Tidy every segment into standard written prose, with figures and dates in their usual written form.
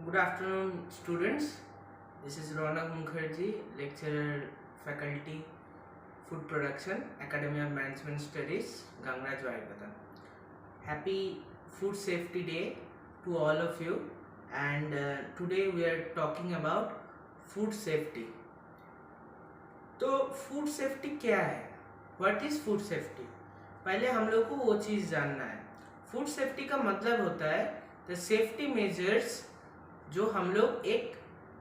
Good afternoon, students. This is Ronak Mukherjee, lecturer, faculty, food production, Academy of Management Studies, Gangraj Vaipata. Happy Food Safety Day to all of you. And today we are talking about food safety. तो food safety क्या है? What is food safety? पहले हम लोग को वो चीज़ जानना है. फूड सेफ्टी का मतलब होता है द सेफ्टी मेजर्स जो हम लोग एक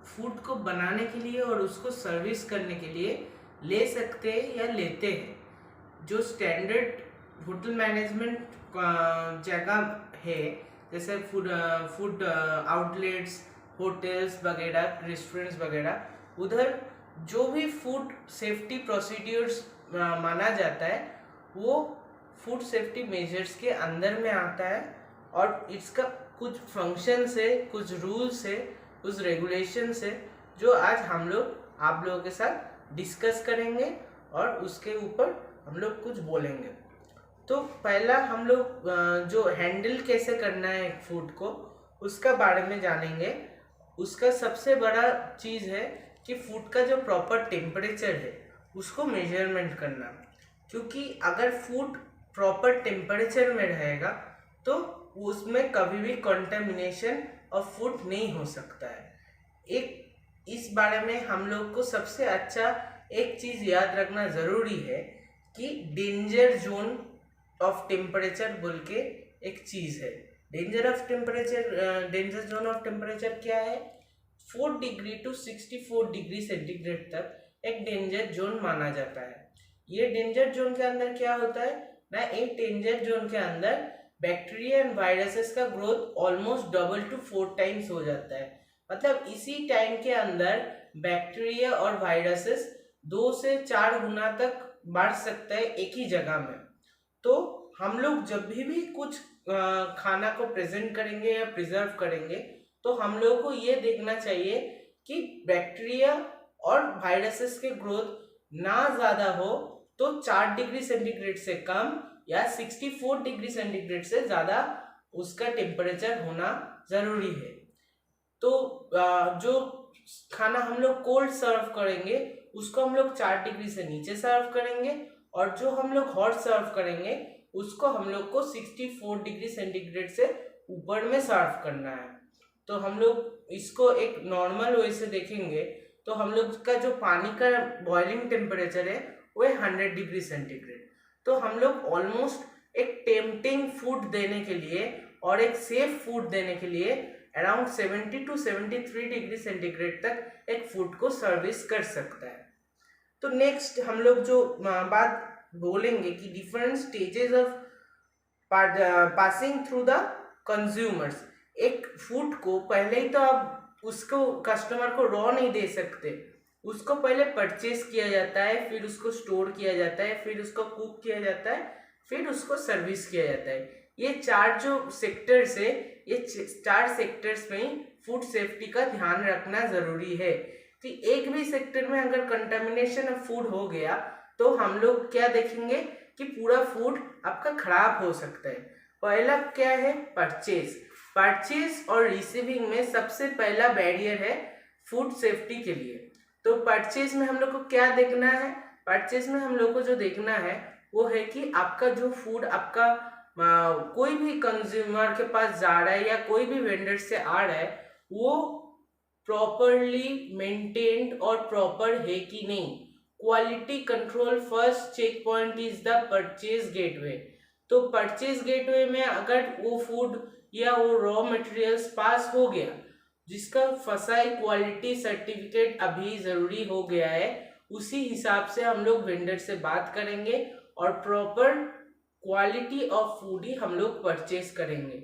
फूड को बनाने के लिए और उसको सर्विस करने के लिए ले सकते हैं या लेते हैं. जो स्टैंडर्ड होटल मैनेजमेंट जगह है, जैसे फूड आउटलेट्स, होटल्स वगैरह, रेस्टोरेंट्स वगैरह, उधर जो भी फूड सेफ्टी प्रोसीड्यूर्स माना जाता है वो फूड सेफ्टी मेजर्स के अंदर में आता है. और इसका कुछ फंक्शंस है, कुछ रूल्स है, कुछ रेगुलेशंस है जो आज हम लोग आप लोगों के साथ डिस्कस करेंगे और उसके ऊपर हम लोग कुछ बोलेंगे. तो पहला हम लोग जो हैंडल कैसे करना है एक फूड को उसका बारे में जानेंगे. उसका सबसे बड़ा चीज़ है कि फूड का जो प्रॉपर टेम्परेचर है उसको मेजरमेंट करना. क्योंकि अगर फूड प्रॉपर टेम्परेचर में रहेगा तो उसमें कभी भी कंटामिनेशन ऑफ फूड नहीं हो सकता है. एक इस बारे में हम लोग को सबसे अच्छा एक चीज़ याद रखना ज़रूरी है कि डेंजर जोन ऑफ टेम्परेचर बोल के एक चीज़ है. डेंजर जोन ऑफ टेम्परेचर क्या है? 4 डिग्री टू 64 डिग्री सेंटीग्रेड तक एक डेंजर जोन माना जाता है. ये डेंजर जोन के अंदर क्या होता है ना, एक डेंजर जोन के अंदर बैक्टीरिया एंड वायरसेस का growth almost double two 4 times हो जाता है. मतलब इसी टाइम के अंदर बैक्टीरिया और वायरसेस 2 से 4 गुना तक बढ़ सकता है एक ही जगह में. तो हम लोग जब भी कुछ खाना को प्रेजेंट करेंगे या प्रिजर्व करेंगे तो हम लोगों को ये देखना चाहिए कि बैक्टीरिया और वायरसेस के ग्रोथ ना ज़्यादा हो तो 4 डिग्री सेंटीग्रेड से कम या 64 डिग्री सेंटीग्रेड से ज़्यादा उसका टेम्परेचर होना ज़रूरी है. तो जो खाना हम लोग कोल्ड सर्व करेंगे उसको हम लोग 4 डिग्री से नीचे सर्व करेंगे और जो हम लोग हॉट सर्व करेंगे उसको हम लोग को 64 डिग्री सेंटीग्रेड से ऊपर में सर्व करना है. तो हम लोग इसको एक नॉर्मल वे से देखेंगे तो हम लोग का जो पानी का बॉइलिंग टेम्परेचर है वो है 100 डिग्री सेंटीग्रेड. तो हम लोग ऑलमोस्ट एक टेम्पटिंग फूड देने के लिए और एक सेफ फूड देने के लिए अराउंड 70 टू 73 डिग्री सेंटीग्रेड तक एक फूड को सर्विस कर सकता है. तो नेक्स्ट हम लोग जो बात बोलेंगे कि different stages of passing through the consumers. एक फूड को पहले ही तो आप उसको कस्टमर को रॉ नहीं दे सकते, उसको पहले परचेस किया जाता है, फिर उसको स्टोर किया जाता है, फिर उसको कुक किया जाता है, फिर उसको सर्विस किया जाता है. ये 4 जो सेक्टर्स है, ये 4 सेक्टर्स में ही फूड सेफ्टी का ध्यान रखना ज़रूरी है कि एक भी सेक्टर में अगर कंटामिनेशन ऑफ फूड हो गया तो हम लोग क्या देखेंगे कि पूरा फूड आपका खराब हो सकता है. पहला क्या है? परचेज और रिसीविंग में सबसे पहला बैरियर है फूड सेफ्टी के लिए. तो परचेज में हम लोग को क्या देखना है? परचेज में हम लोग को जो देखना है वो है कि आपका जो फूड आपका कोई भी कंज्यूमर के पास जा रहा है या कोई भी वेंडर से आ रहा है वो प्रॉपरली मेंटेन्ड और प्रॉपर है कि नहीं. Quality control first check point is the purchase gateway. तो परचेज गेटवे में अगर वो फूड या वो रॉ मटेरियल्स पास हो गया जिसका फसाई क्वालिटी सर्टिफिकेट अभी ज़रूरी हो गया है, उसी हिसाब से हम लोग वेंडर से बात करेंगे और प्रॉपर क्वालिटी ऑफ फूड ही हम लोग परचेज करेंगे.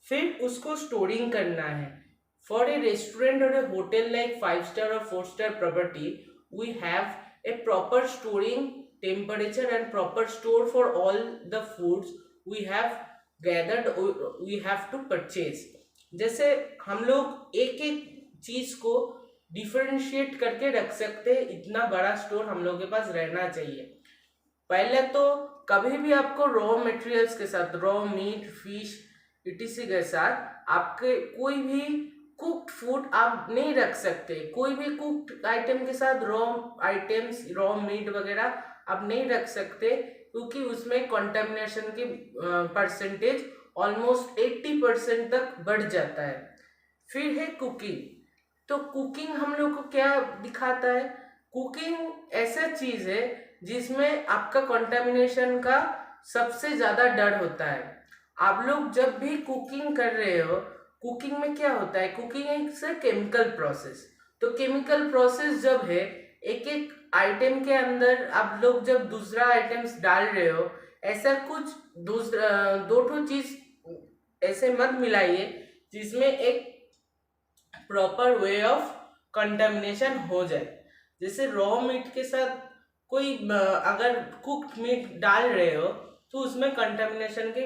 फिर उसको स्टोरिंग करना है. फॉर ए रेस्टोरेंट और ए होटल लाइक 5 स्टार और 4 star property we have a proper storing temperature and proper store for all the foods we have gathered we have to purchase. जैसे हम लोग एक एक चीज़ को डिफरेंशिएट करके रख सकते हैं, इतना बड़ा स्टोर हम लोग के पास रहना चाहिए. पहले तो कभी भी आपको रॉ मटेरियल्स के साथ, रॉ मीट, फिश, etc के साथ आपके कोई भी कुक्ड फूड आप नहीं रख सकते, कोई भी कुक्ड आइटम के साथ रॉ आइटम्स, रॉ मीट वगैरह आप नहीं रख सकते, क्योंकि उसमें कंटामिनेशन की परसेंटेज ऑलमोस्ट 80% तक बढ़ जाता है। फिर है कुकिंग। तो कुकिंग हम लोग को क्या दिखाता है? कुकिंग ऐसा चीज है जिसमें आपका कंटामिनेशन का सबसे ज्यादा डर होता है। आप लोग जब भी कुकिंग कर रहे हो, कुकिंग में क्या होता है? कुकिंग एक केमिकल प्रोसेस। तो केमिकल प्रोसेस जब है, एक एक आइटम के अंदर आप लोग जब दूसरा आइटम्स डाल रहे हो, ऐसा कुछ दूसरा दो ठो चीज ऐसे मत मिलाइए जिसमें एक प्रॉपर वे ऑफ कंटामिनेशन हो जाए। जैसे रॉ मीट के साथ कोई अगर कुक्ड मीट डाल रहे हो तो उसमें कंटामिनेशन के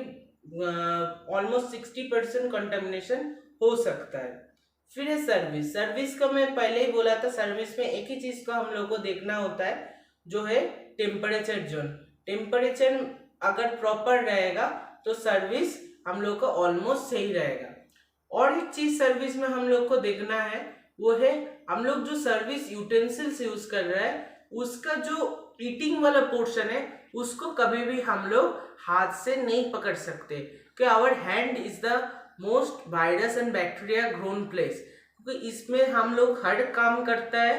ऑलमोस्ट 60% कंटामिनेशन हो सकता है। फिर है सर्विस। सर्विस का मैं पहले ही बोला था, सर्विस में एक ही चीज का हम लोग को देखना होता है, जो है टेम्परेचर जोन। टेम्परेचर अगर प्रॉपर रहेगा तो सर्विस हम लोग का ऑलमोस्ट सही रहेगा। और एक चीज सर्विस में हम लोग को देखना है, वो है हम लोग जो सर्विस यूटेंसिल्स यूज कर रहे हैं उसका जो ईटिंग वाला पोर्शन है उसको कभी भी हम लोग हाथ से नहीं पकड़ सकते, कि our hand is the most virus and bacteria grown place, क्योंकि इसमें हम लोग हर काम करता है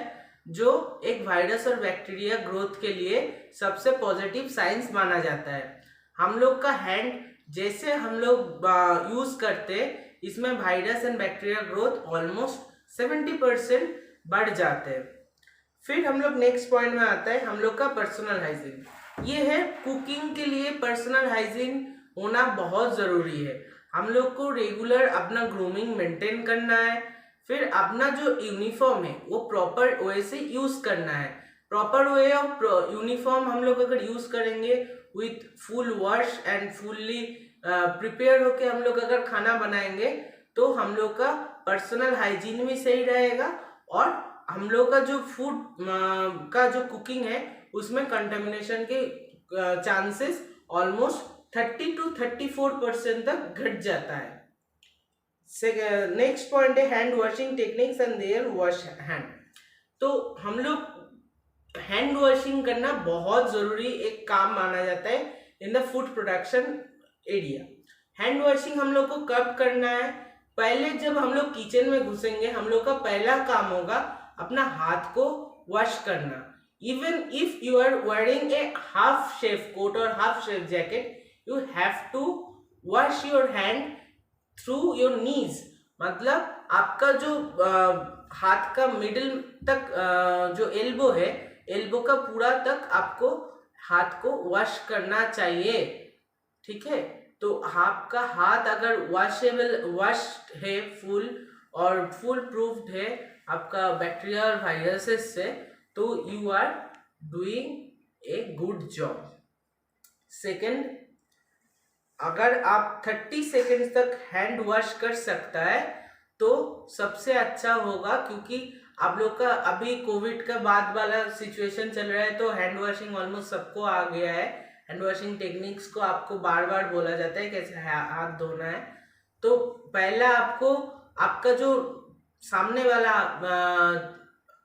जो एक वायरस और बैक्टीरिया ग्रोथ के लिए सबसे पॉजिटिव साइंस माना जाता है। हम लोग का हैंड जैसे हम लोग यूज करते, इसमें virus and bacteria growth almost 70% बढ़ जाते हैं। फिर हम लोग नेक्स्ट पॉइंट में आता है हम लोग का पर्सनल हाइजीन। ये है कुकिंग के लिए पर्सनल हाइजीन होना बहुत ज़रूरी है। हम लोग को रेगुलर अपना ग्रूमिंग मेंटेन करना है। फिर अपना जो यूनिफॉर्म है वो प्रॉपर वे से यूज़ करना है। प्रॉपर वे ऑफ यूनिफॉर्म हम लोग अगर यूज़ करेंगे with full wash and fully prepare होके हम लोग अगर खाना बनाएंगे तो हम लोग का पर्सनल हाइजीन भी सही रहेगा, और हम लोग का जो फूड का जो कुकिंग है उसमें कंटामिनेशन के चांसेस ऑलमोस्ट 30 to 34% तक घट जाता है। नेक्स्ट पॉइंट है hand washing techniques and their wash hand. तो हम लोग हैंड वॉशिंग करना बहुत ज़रूरी एक काम माना जाता है in the food production area. Hand washing हम लोग को कब करना है? पहले जब हम लोग किचन में घुसेंगे हम लोग का पहला काम होगा अपना हाथ को वॉश करना। Even if you are wearing a half chef coat और half chef jacket, you have to wash your hand through your knees. मतलब आपका जो हाथ का मिडिल तक जो एल्बो है, एल्बो का पूरा तक आपको हाथ को वॉश करना चाहिए, ठीक है। तो आपका हाथ अगर वॉश्ड है फुल और फुल प्रूफ्ड है आपका बैक्टीरिया और वायरसेस से, तो you are doing a good job. Second, अगर आप 30 सेकेंड्स तक हैंड वॉश कर सकता है तो सबसे अच्छा होगा, क्योंकि आप लोग का अभी कोविड का बाद वाला सिचुएशन चल रहा है तो हैंड वॉशिंग ऑलमोस्ट सबको आ गया है। हैंड वॉशिंग टेक्निक्स को आपको बार बार बोला जाता है कैसे हाथ धोना है। तो पहला आपको आपका जो सामने वाला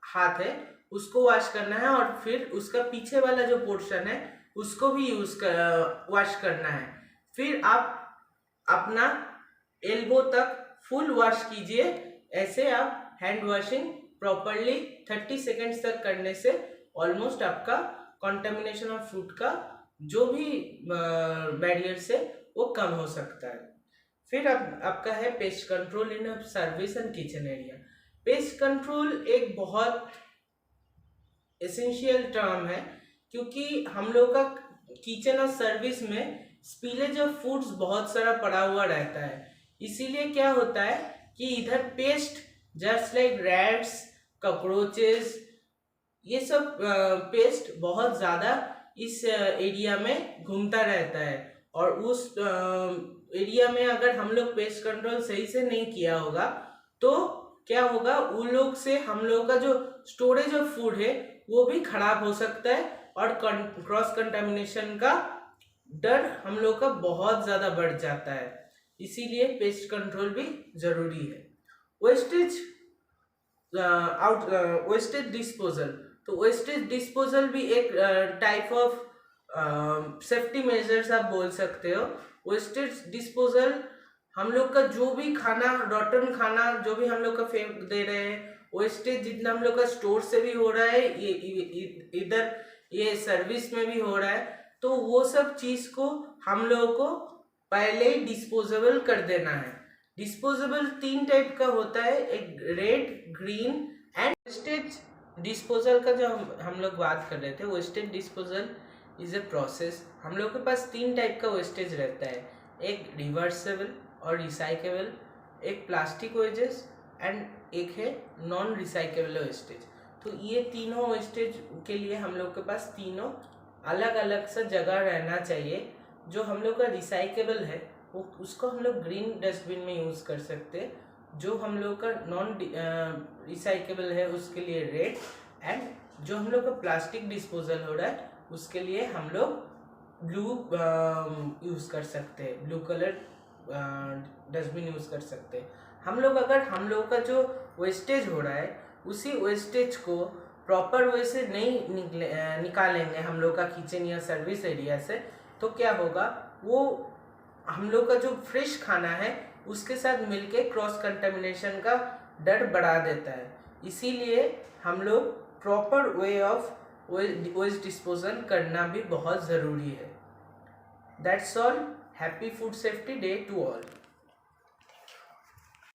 हाथ है उसको वॉश करना है, और फिर उसका पीछे वाला जो पोर्शन है उसको भी वॉश करना है। फिर आप अपना एल्बो तक फुल वॉश कीजिए। ऐसे आप हैंड वॉशिंग प्रॉपरली 30 सेकेंड्स तक करने से ऑलमोस्ट आपका कंटामिनेशन ऑफ फूड का जो भी बैरियर से वो कम हो सकता है। फिर आपका है pest control in service and kitchen area. Pest control एक बहुत एसेंशियल टर्म है, क्योंकि हम लोग का किचन और सर्विस में स्पिलेज ऑफ फूड्स बहुत सारा पड़ा हुआ रहता है। इसीलिए क्या होता है कि इधर paste just like rats, cockroaches, ये सब पेस्ट बहुत ज़्यादा इस एरिया में घूमता रहता है, और उस एरिया में अगर हम लोग पेस्ट कंट्रोल सही से नहीं किया होगा तो क्या होगा, उन लोग से हम लोग का जो स्टोरेज ऑफ फूड है वो भी खराब हो सकता है, और क्रॉस कंटामिनेशन का डर हम लोग का बहुत ज़्यादा बढ़ जाता है। इसीलिए पेस्ट कंट्रोल भी ज़रूरी है। वेस्टेज वेस्टेज डिस्पोजल, तो वेस्टेज डिस्पोजल भी एक टाइप ऑफ सेफ्टी मेजर्स आप बोल सकते हो। वेस्टेज डिस्पोजल हम लोग का जो भी खाना, रॉटन खाना जो भी हम लोग का फेंक दे रहे हैं, वेस्टेज जितना हम लोग का स्टोर से भी हो रहा है, ये इधर ये सर्विस में भी हो रहा है, तो वो सब चीज को हम लोगों को पहले ही डिस्पोजेबल कर देना है। डिस्पोजेबल 3 टाइप का होता है, एक red, green and wastage disposal का जो हम लोग बात कर रहे थे। Wastage disposal is a process. हम लोग के पास 3 टाइप का वेस्टेज रहता है, एक रिवर्सेबल और रिसाइकेबल, एक प्लास्टिक वेजेस एंड एक है नॉन रिसाइकेबल वेस्टेज। तो ये तीनों वेस्टेज के लिए हम लोग के पास तीनों अलग अलग सा जगह रहना चाहिए। जो हम लोग का रिसाइकेबल है वो उसको हम लोग ग्रीन डस्टबिन में यूज़ कर सकते हैं, जो हम लोग का नॉन रिसाइकेबल है उसके लिए रेड, एंड जो हम लोग का प्लास्टिक डिस्पोजल हो रहा है उसके लिए हम लोग ब्लू यूज़ कर सकते हैं, ब्लू कलर डस्टबिन यूज़ कर सकते हैं। हम लोग अगर हम लोग का जो वेस्टेज हो रहा है उसी वेस्टेज को प्रॉपर वे से नहीं निकालेंगे हम लोग का किचन या सर्विस एरिया से, तो क्या होगा, वो हम लोग का जो फ्रेश खाना है उसके साथ मिलके क्रॉस कंटामिनेशन का डर बढ़ा देता है। इसीलिए हम लोग proper way of waste disposal करना भी बहुत ज़रूरी है। That's all. Happy food safety day to all.